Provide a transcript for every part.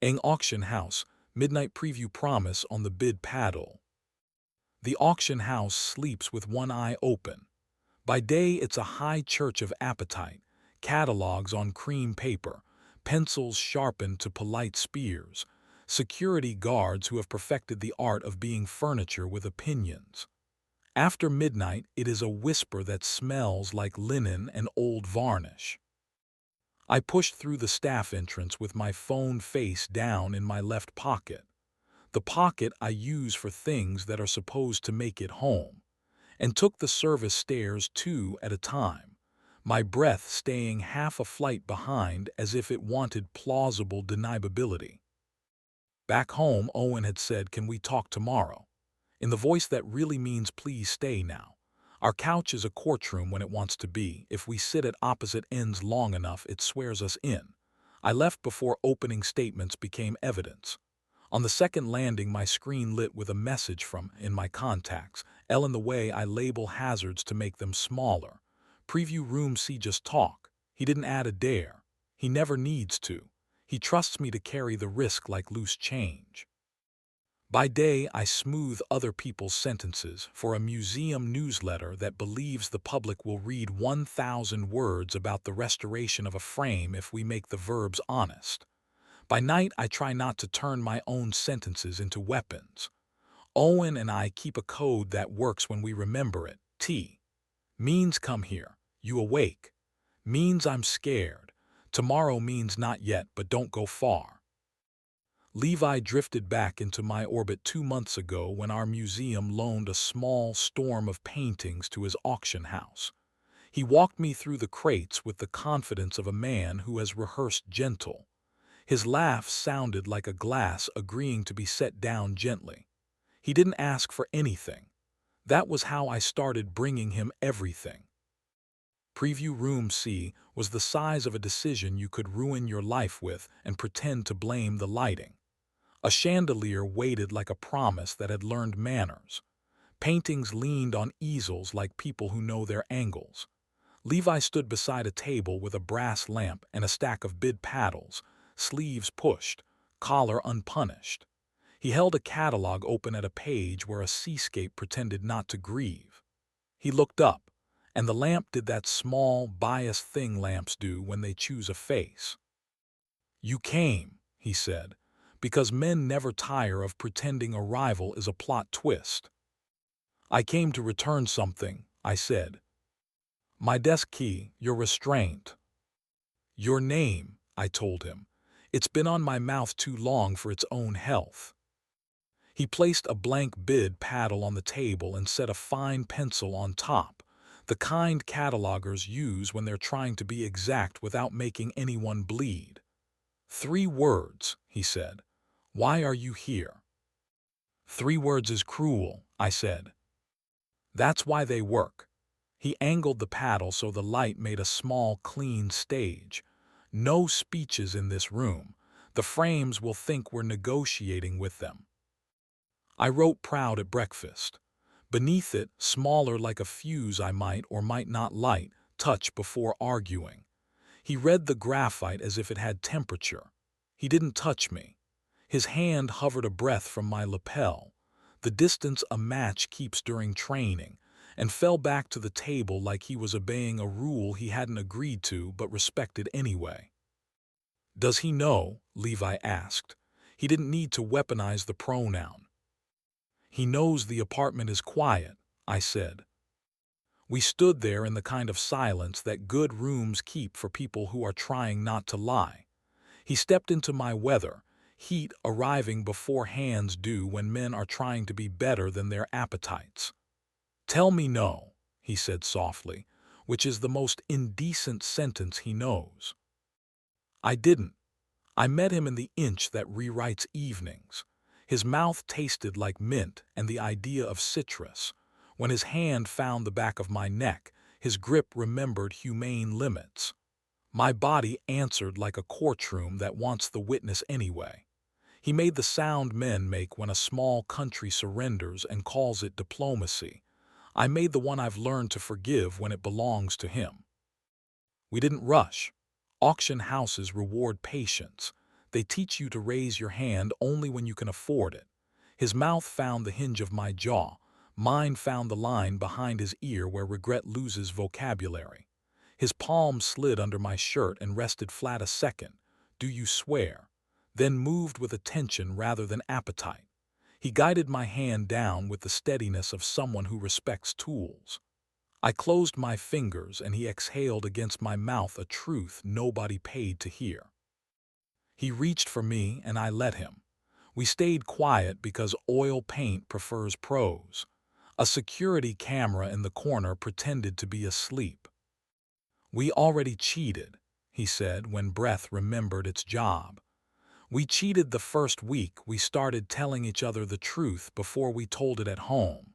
Ang auction house, midnight preview promise on the bid paddle. The auction house sleeps with one eye open. By day it's a high church of appetite, catalogs on cream paper, pencils sharpened to polite spears, security guards who have perfected the art of being furniture with opinions. After midnight, it is a whisper that smells like linen and old varnish. I pushed through the staff entrance with my phone face down in my left pocket, the pocket I use for things that are supposed to make it home, and took the service stairs two at a time, my breath staying half a flight behind as if it wanted plausible deniability. Back home, Owen had said, "Can we talk tomorrow?" in the voice that really means please stay now. Our couch is a courtroom when it wants to be. If we sit at opposite ends long enough, it swears us in. I left before opening statements became evidence. On the second landing, my screen lit with a message from, in my contacts, L in the way I label hazards to make them smaller. Preview room C just talk. He didn't add a dare. He never needs to. He trusts me to carry the risk like loose change. By day, I smooth other people's sentences for a museum newsletter that believes the public will read 1,000 words about the restoration of a frame if we make the verbs honest. By night, I try not to turn my own sentences into weapons. Owen and I keep a code that works when we remember it. T means come here. You awake. Means I'm scared. Tomorrow means not yet, but don't go far. Levi drifted back into my orbit 2 months ago when our museum loaned a small storm of paintings to his auction house. He walked me through the crates with the confidence of a man who has rehearsed gentle. His laugh sounded like a glass agreeing to be set down gently. He didn't ask for anything. That was how I started bringing him everything. Preview Room C was the size of a decision you could ruin your life with and pretend to blame the lighting. A chandelier waited like a promise that had learned manners. Paintings leaned on easels like people who know their angles. Levi stood beside a table with a brass lamp and a stack of bid paddles, sleeves pushed, collar unpunished. He held a catalog open at a page where a seascape pretended not to grieve. He looked up, and the lamp did that small, biased thing lamps do when they choose a face. "You came," he said, "because men never tire of pretending a rival is a plot twist." "I came to return something," I said. "My desk key, your restraint." "Your name," I told him. "It's been on my mouth too long for its own health." He placed a blank bid paddle on the table and set a fine pencil on top, the kind catalogers use when they're trying to be exact without making anyone bleed. "3 words," he said. "Why are you here?" "3 words is cruel," I said. "That's why they work." He angled the paddle so the light made a small, clean stage. "No speeches in this room. The frames will think we're negotiating with them." I wrote proud at breakfast. Beneath it, smaller like a fuse I might or might not light, touch before arguing. He read the graphite as if it had temperature. He didn't touch me. His hand hovered a breath from my lapel, the distance a match keeps during training, and fell back to the table like he was obeying a rule he hadn't agreed to but respected anyway. "Does he know?" Levi asked. He didn't need to weaponize the pronoun. "He knows the apartment is quiet," I said. We stood there in the kind of silence that good rooms keep for people who are trying not to lie. He stepped into my weather, heat arriving before hands do when men are trying to be better than their appetites. "Tell me no," he said softly, which is the most indecent sentence he knows. I didn't. I met him in the inch that rewrites evenings. His mouth tasted like mint and the idea of citrus. When his hand found the back of my neck, his grip remembered humane limits. My body answered like a courtroom that wants the witness anyway. He made the sound men make when a small country surrenders and calls it diplomacy. I made the one I've learned to forgive when it belongs to him. We didn't rush. Auction houses reward patience. They teach you to raise your hand only when you can afford it. His mouth found the hinge of my jaw. Mine found the line behind his ear where regret loses vocabulary. His palm slid under my shirt and rested flat a second. "Do you swear?" Then moved with attention rather than appetite. He guided my hand down with the steadiness of someone who respects tools. I closed my fingers and he exhaled against my mouth a truth nobody paid to hear. He reached for me and I let him. We stayed quiet because oil paint prefers pros. A security camera in the corner pretended to be asleep. "We already cheated," he said when breath remembered its job. "We cheated the first week we started telling each other the truth before we told it at home."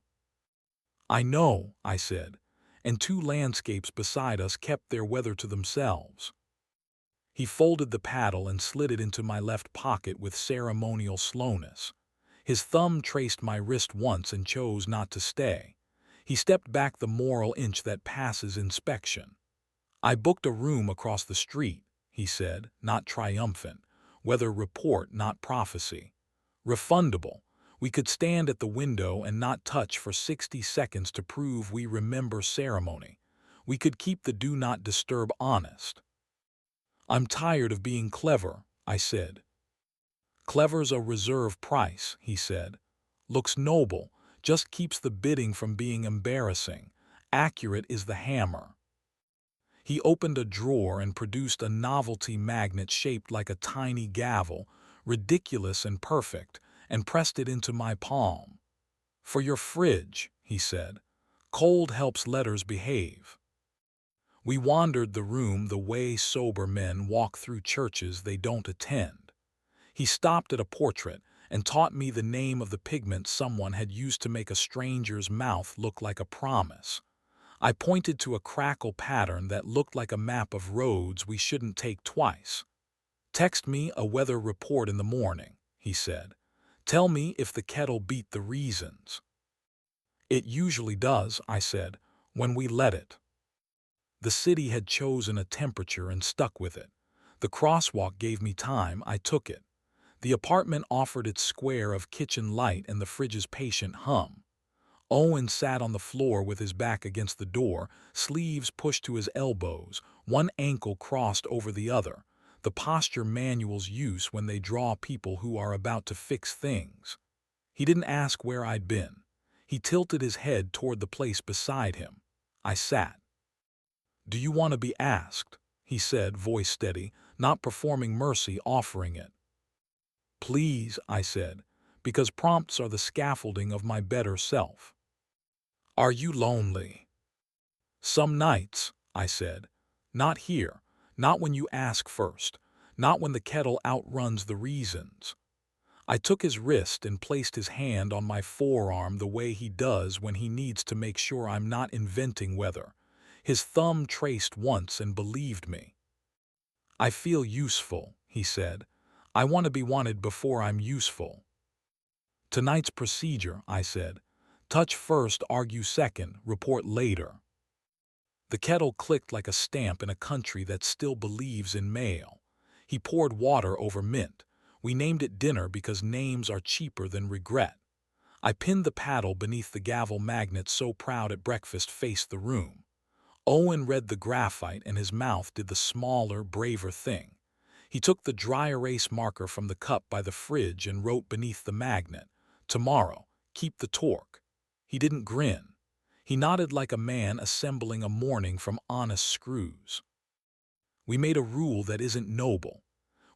"I know," I said, and two landscapes beside us kept their weather to themselves. He folded the paddle and slid it into my left pocket with ceremonial slowness. His thumb traced my wrist once and chose not to stay. He stepped back the moral inch that passes inspection. "I booked a room across the street," he said, not triumphant. "Weather report, not prophecy. Refundable. We could stand at the window and not touch for 60 seconds to prove we remember ceremony. We could keep the do not disturb honest." "I'm tired of being clever," I said. "Clever's a reserve price," he said. "Looks noble, just keeps the bidding from being embarrassing. Accurate is the hammer." He opened a drawer and produced a novelty magnet shaped like a tiny gavel, ridiculous and perfect, and pressed it into my palm. "For your fridge," he said. "Cold helps letters behave." We wandered the room the way sober men walk through churches they don't attend. He stopped at a portrait and taught me the name of the pigment someone had used to make a stranger's mouth look like a promise. I pointed to a crackle pattern that looked like a map of roads we shouldn't take twice. "Text me a weather report in the morning," he said. "Tell me if the kettle beat the reasons." "It usually does," I said, "when we let it." The city had chosen a temperature and stuck with it. The crosswalk gave me time, I took it. The apartment offered its square of kitchen light and the fridge's patient hum. Owen sat on the floor with his back against the door, sleeves pushed to his elbows, one ankle crossed over the other, the posture manuals use when they draw people who are about to fix things. He didn't ask where I'd been. He tilted his head toward the place beside him. I sat. "Do you want to be asked?" he said, voice steady, not performing mercy, offering it. "Please," I said, because prompts are the scaffolding of my better self. "Are you lonely?" "Some nights," I said. "Not here. Not when you ask first. Not when the kettle outruns the reasons." I took his wrist and placed his hand on my forearm the way he does when he needs to make sure I'm not inventing weather. His thumb traced once and believed me. "I feel useful," he said. "I want to be wanted before I'm useful." "Tonight's procedure," I said. "Touch first, argue second, report later." The kettle clicked like a stamp in a country that still believes in mail. He poured water over mint. We named it dinner because names are cheaper than regret. I pinned the paddle beneath the gavel magnet so proud at breakfast faced the room. Owen read the graphite and his mouth did the smaller, braver thing. He took the dry erase marker from the cup by the fridge and wrote beneath the magnet, "Tomorrow, keep the torque." He didn't grin. He nodded like a man assembling a morning from honest screws. We made a rule that isn't noble.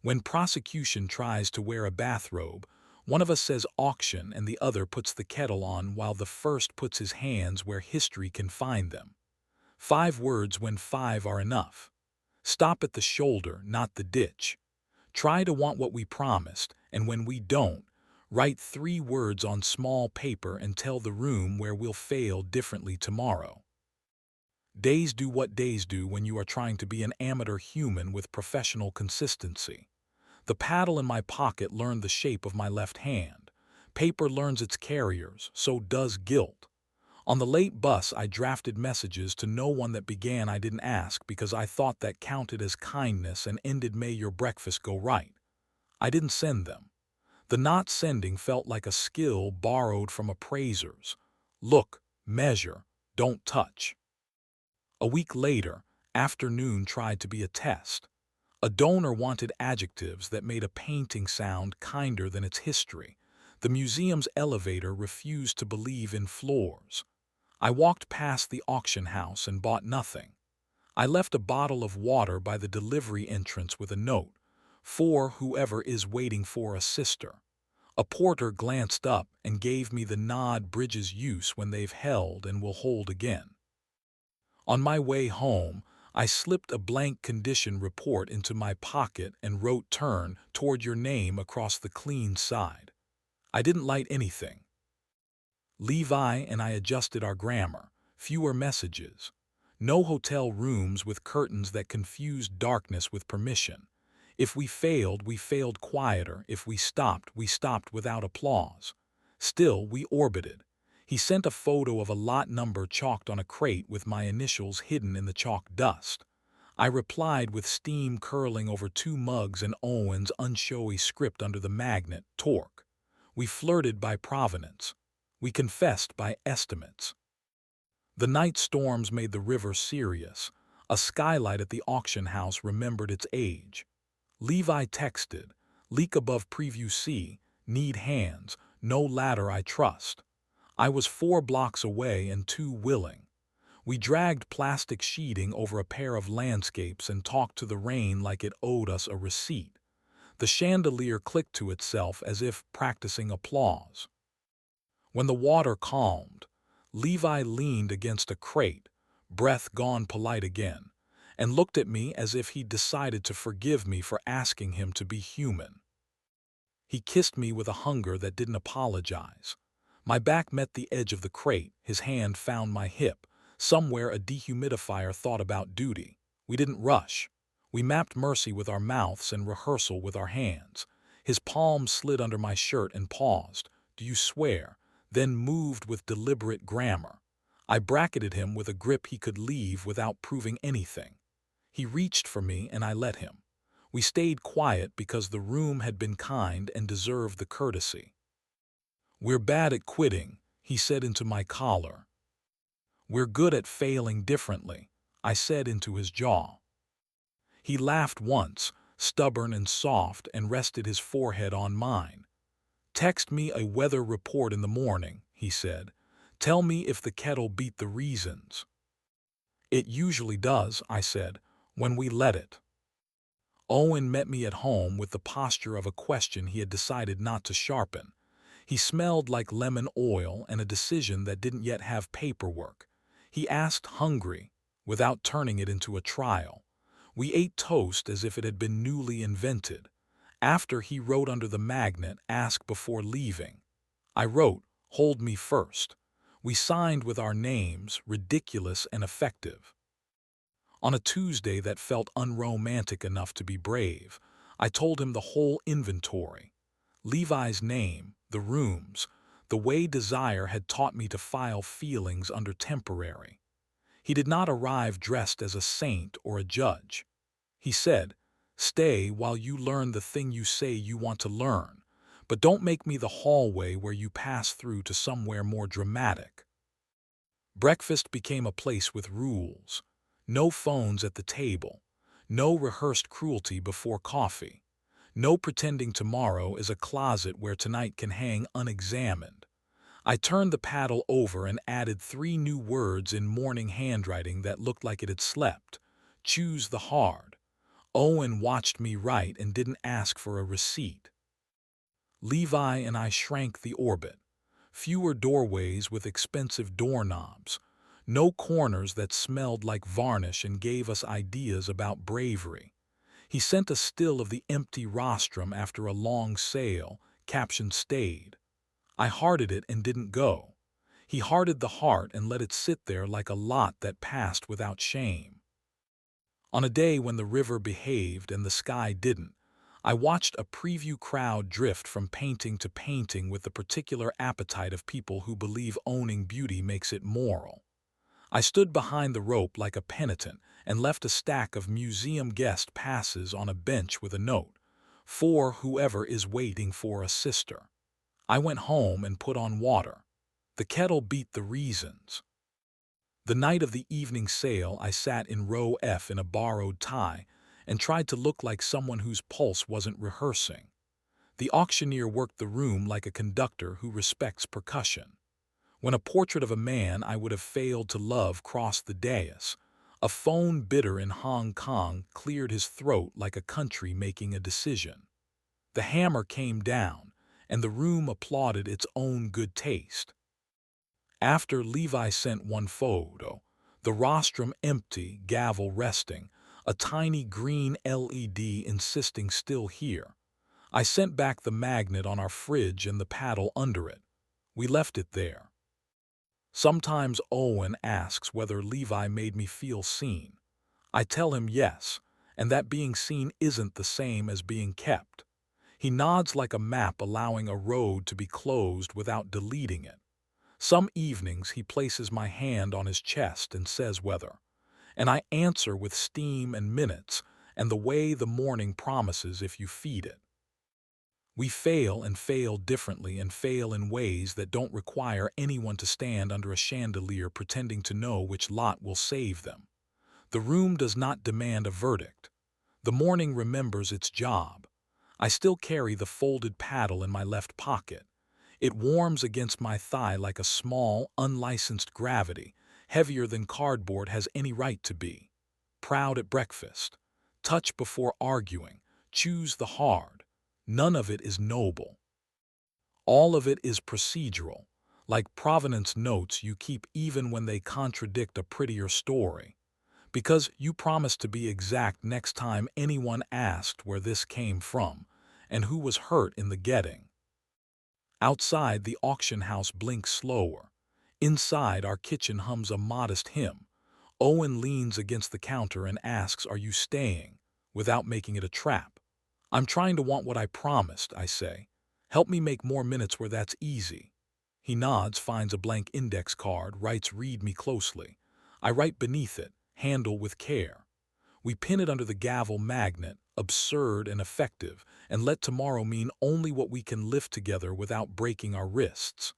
When prosecution tries to wear a bathrobe, one of us says auction and the other puts the kettle on while the first puts his hands where history can find them. 5 words when 5 are enough. Stop at the shoulder, not the ditch. Try to want what we promised, and when we don't, write 3 words on small paper and tell the room where we'll fail differently tomorrow. Days do what days do when you are trying to be an amateur human with professional consistency. The paddle in my pocket learned the shape of my left hand. Paper learns its carriers, so does guilt. On the late bus, I drafted messages to no one that began "I didn't ask" because I thought that counted as kindness and ended "May your breakfast go right." I didn't send them. The not sending felt like a skill borrowed from appraisers. Look, measure, don't touch. A week later, afternoon tried to be a test. A donor wanted adjectives that made a painting sound kinder than its history. The museum's elevator refused to believe in floors. I walked past the auction house and bought nothing. I left a bottle of water by the delivery entrance with a note, "For whoever is waiting for a sister." A porter glanced up and gave me the nod bridges use when they've held and will hold again. On my way home, I slipped a blank condition report into my pocket and wrote "Turn toward your name" across the clean side. I didn't light anything. Levi and I adjusted our grammar. Fewer messages. No hotel rooms with curtains that confused darkness with permission. If we failed quieter. If we stopped without applause. Still, we orbited. He sent a photo of a lot number chalked on a crate with my initials hidden in the chalk dust. I replied with steam curling over 2 mugs and Owen's unshowy script under the magnet, torque. We flirted by provenance. We confessed by estimates. The night storms made the river serious. A skylight at the auction house remembered its age. Levi texted, "Leak above preview C, need hands, no ladder I trust." I was 4 blocks away and too willing. We dragged plastic sheeting over a pair of landscapes and talked to the rain like it owed us a receipt. The chandelier clicked to itself as if practicing applause. When the water calmed, Levi leaned against a crate, breath gone polite again, and looked at me as if he'd decided to forgive me for asking him to be human. He kissed me with a hunger that didn't apologize. My back met the edge of the crate, his hand found my hip. Somewhere a dehumidifier thought about duty. We didn't rush. We mapped mercy with our mouths and rehearsal with our hands. His palm slid under my shirt and paused. "Do you swear?" Then moved with deliberate grammar. I bracketed him with a grip he could leave without proving anything. He reached for me and I let him. We stayed quiet because the room had been kind and deserved the courtesy. "We're bad at quitting," he said into my collar. "We're good at failing differently," I said into his jaw. He laughed once, stubborn and soft, and rested his forehead on mine. "Text me a weather report in the morning," he said. "Tell me if the kettle beat the reasons." "It usually does," I said, "when we let it." Owen met me at home with the posture of a question he had decided not to sharpen. He smelled like lemon oil and a decision that didn't yet have paperwork. He asked, hungry, without turning it into a trial. We ate toast as if it had been newly invented. After, he wrote under the magnet, "Ask before leaving." I wrote, "Hold me first." We signed with our names, ridiculous and effective. On a Tuesday that felt unromantic enough to be brave, I told him the whole inventory. Levi's name, the rooms, the way desire had taught me to file feelings under temporary. He did not arrive dressed as a saint or a judge. He said, "Stay while you learn the thing you say you want to learn, but don't make me the hallway where you pass through to somewhere more dramatic." Breakfast became a place with rules. No phones at the table. No rehearsed cruelty before coffee. No pretending tomorrow is a closet where tonight can hang unexamined. I turned the paddle over and added 3 new words in morning handwriting that looked like it had slept. "Choose the hard." Owen watched me write and didn't ask for a receipt. Levi and I shrank the orbit. Fewer doorways with expensive doorknobs. No corners that smelled like varnish and gave us ideas about bravery. He sent a still of the empty rostrum after a long sail, captioned "Stayed." I hearted it and didn't go. He hearted the heart and let it sit there like a lot that passed without shame. On a day when the river behaved and the sky didn't, I watched a preview crowd drift from painting to painting with the particular appetite of people who believe owning beauty makes it moral. I stood behind the rope like a penitent and left a stack of museum guest passes on a bench with a note, For whoever is waiting for a sister. I went home and put on water. The kettle beat the reasons. The night of the evening sale, I sat in row F in a borrowed tie and tried to look like someone whose pulse wasn't rehearsing. The auctioneer worked the room like a conductor who respects percussion. When a portrait of a man I would have failed to love crossed the dais, a phone bidder in Hong Kong cleared his throat like a country making a decision. The hammer came down, and the room applauded its own good taste. After Levi sent one photo, the rostrum empty, gavel resting, a tiny green LED insisting still here. I sent back the magnet on our fridge and the paddle under it. We left it there. Sometimes Owen asks whether Levi made me feel seen. I tell him yes, and that being seen isn't the same as being kept. He nods like a map allowing a road to be closed without deleting it. Some evenings he places my hand on his chest and says whether, and I answer with steam and minutes and the way the morning promises if you feed it. We fail and fail differently and fail in ways that don't require anyone to stand under a chandelier pretending to know which lot will save them. The room does not demand a verdict. The morning remembers its job. I still carry the folded paddle in my left pocket. It warms against my thigh like a small, unlicensed gravity, heavier than cardboard has any right to be. Proud at breakfast. Touch before arguing. Choose the hard. None of it is noble. All of it is procedural, like provenance notes you keep even when they contradict a prettier story. Because you promised to be exact next time anyone asked where this came from and who was hurt in the getting. Outside, the auction house blinks slower. Inside, our kitchen hums a modest hymn. Owen leans against the counter and asks, "Are you staying?" without making it a trap. "I'm trying to want what I promised," I say. "Help me make more minutes where that's easy." He nods, finds a blank index card, writes, "Read me closely." I write beneath it, "Handle with care." We pin it under the gavel magnet, absurd and effective, and let tomorrow mean only what we can lift together without breaking our wrists.